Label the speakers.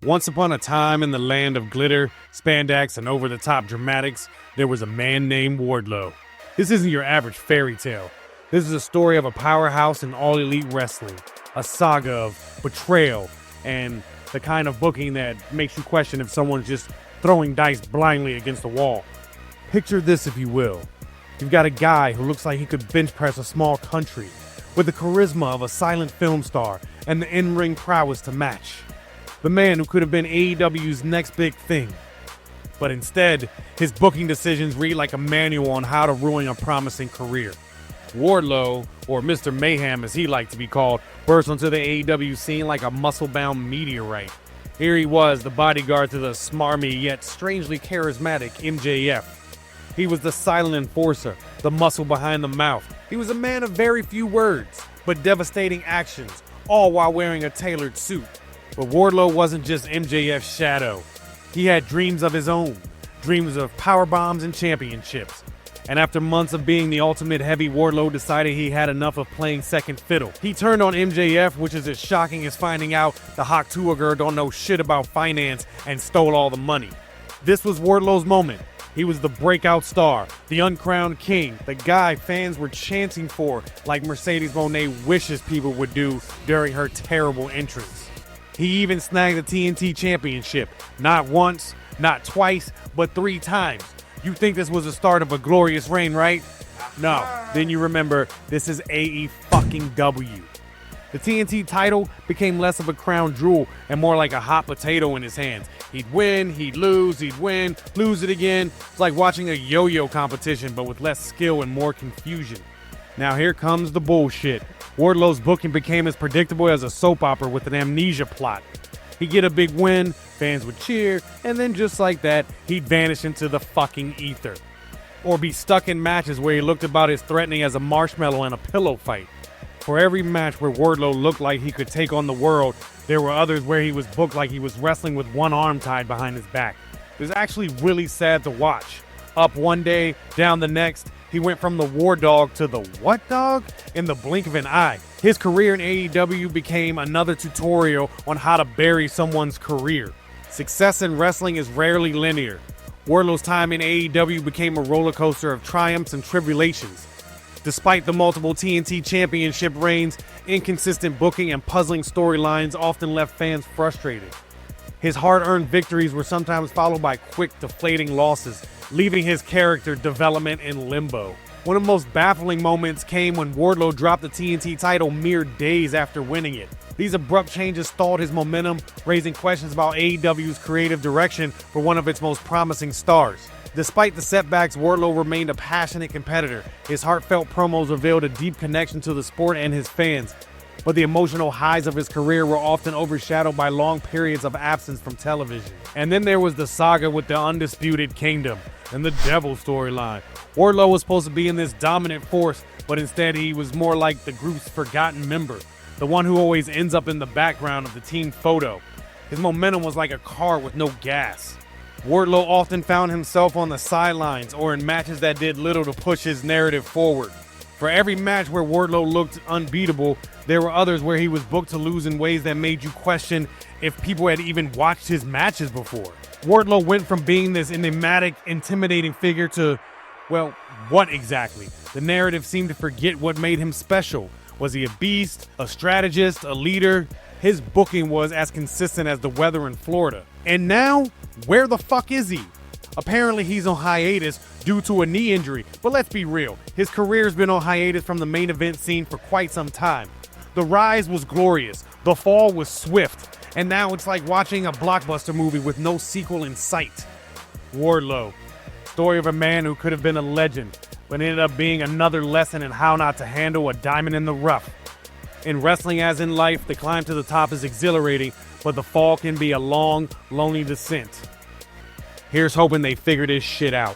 Speaker 1: Once upon a time in the land of glitter, spandex, and over-the-top dramatics, there was a man named Wardlow. This isn't your average fairy tale. This is a story of a powerhouse in all-elite wrestling, a saga of betrayal, and the kind of booking that makes you question if someone's just throwing dice blindly against a wall. Picture this, if you will. You've got a guy who looks like he could bench press a small country, with the charisma of a silent film star and the in-ring prowess to match. The man who could have been AEW's next big thing. But instead, his booking decisions read like a manual on how to ruin a promising career. Wardlow, or Mr. Mayhem as he liked to be called, burst onto the AEW scene like a muscle-bound meteorite. Here he was, the bodyguard to the smarmy yet strangely charismatic MJF. He was the silent enforcer, the muscle behind the mouth. He was a man of very few words, but devastating actions, all while wearing a tailored suit. But Wardlow wasn't just MJF's shadow. He had dreams of his own, dreams of power bombs and championships. And after months of being the ultimate heavy, Wardlow decided he had enough of playing second fiddle. He turned on MJF, which is as shocking as finding out the Hawk Tuager don't know shit about finance and stole all the money. This was Wardlow's moment. He was the breakout star, the uncrowned king, the guy fans were chanting for like Mercedes Moné wishes people would do during her terrible entrance. He even snagged the TNT Championship, not once, not twice, but 3 times. You think this was the start of a glorious reign, right? No. Then you remember, this is AEW. The TNT title became less of a crown jewel and more like a hot potato in his hands. He'd win, he'd lose, he'd win, lose it again. It's like watching a yo-yo competition, but with less skill and more confusion. Now here comes the bullshit. Wardlow's booking became as predictable as a soap opera with an amnesia plot. He'd get a big win, fans would cheer, and then just like that, he'd vanish into the fucking ether. Or be stuck in matches where he looked about as threatening as a marshmallow in a pillow fight. For every match where Wardlow looked like he could take on the world, there were others where he was booked like he was wrestling with one arm tied behind his back. It was actually really sad to watch. Up one day, down the next, he went from the war dog to the what dog in the blink of an eye. His career in AEW became another tutorial on how to bury someone's career. Success in wrestling is rarely linear. Wardlow's time in AEW became a roller coaster of triumphs and tribulations. Despite the multiple TNT Championship reigns, inconsistent booking and puzzling storylines often left fans frustrated. His hard-earned victories were sometimes followed by quick, deflating losses, leaving his character development in limbo. One of the most baffling moments came when Wardlow dropped the TNT title mere days after winning it. These abrupt changes stalled his momentum, raising questions about AEW's creative direction for one of its most promising stars. Despite the setbacks, Wardlow remained a passionate competitor. His heartfelt promos revealed a deep connection to the sport and his fans. But the emotional highs of his career were often overshadowed by long periods of absence from television. And then there was the saga with the Undisputed Kingdom and the Devil storyline. Wardlow was supposed to be in this dominant force, but instead he was more like the group's forgotten member, the one who always ends up in the background of the team photo. His momentum was like a car with no gas. Wardlow often found himself on the sidelines or in matches that did little to push his narrative forward. For every match where Wardlow looked unbeatable, there were others where he was booked to lose in ways that made you question if people had even watched his matches before. Wardlow went from being this enigmatic, intimidating figure to, well, what exactly? The narrative seemed to forget what made him special. Was he a beast, a strategist, a leader? His booking was as consistent as the weather in Florida. And now, where the fuck is he? Apparently he's on hiatus due to a knee injury, but let's be real, his career's been on hiatus from the main event scene for quite some time. The rise was glorious, the fall was swift, and now it's like watching a blockbuster movie with no sequel in sight. Wardlow, story of a man who could have been a legend, but ended up being another lesson in how not to handle a diamond in the rough. In wrestling as in life, the climb to the top is exhilarating, but the fall can be a long, lonely descent. Here's hoping they figure this shit out.